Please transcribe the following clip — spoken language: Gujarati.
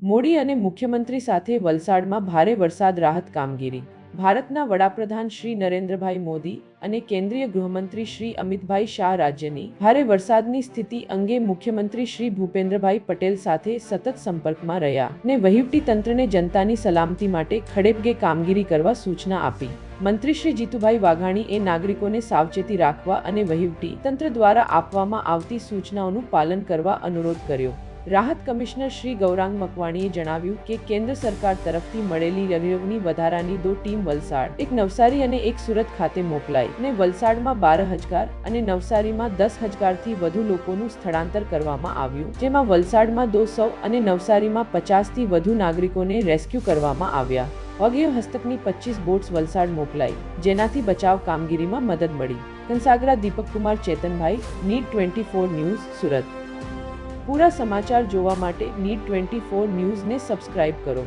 મોડી અને મુખ્યમંત્રી સાથે વલસાડમાં ભારે વરસાદ રાહત કામગીરી. ભારતના વડાપ્રધાન શ્રી નરેન્દ્રભાઈ મોદી અને કેન્દ્રીય ગૃહમંત્રી શ્રી અમિતભાઈ શાહ રાજ્યની ભારે વરસાદની સ્થિતિ અંગે મુખ્યમંત્રી શ્રી ભૂપેન્દ્રભાઈ પટેલ સાથે સતત સંપર્કમાં રહ્યા ને વહીવટી તંત્રને જનતાની સલામતી માટે ખડેપગે કામગીરી કરવા સૂચના આપી. મંત્રી શ્રી જીતુભાઈ વાઘાણીએ નાગરિકોને સાવચેતી રાખવા અને વહીવટી તંત્ર દ્વારા આપવામાં આવતી સૂચનાઓનું પાલન કરવા અનુરોધ કર્યો. રાહત કમિશનર શ્રી ગૌરાંગ મકવાણીએ જણાવ્યું કે કેન્દ્ર સરકાર તરફથી મળેલી રવિની વધારાની 2 ટીમ વલસાડ, એક નવસારી અને એક સુરત ખાતે મોકલાઈ ને વલસાડમાં 12,000 અને નવસારીમાં 10,000 થી વધુ લોકોનું સ્થળાંતર કરવામાં આવ્યું, જેમાં વલસાડમાં 200 અને નવસારીમાં 50 થી વધુ નાગરિકોને રેસ્ક્યુ કરવામાં આવ્યા. વગેરે હસ્તકની 25 બોટ્સ વલસાડ મોકલાઈ, જેનાથી બચાવ કામગીરીમાં મદદ મળી. Kansagara Deepakkumar Chetanbhai, need 24 news, Surat. પૂરા સમાચાર જોવા માટે નીડ 24 ન્યૂઝને સબસ્ક્રાઇબ કરો.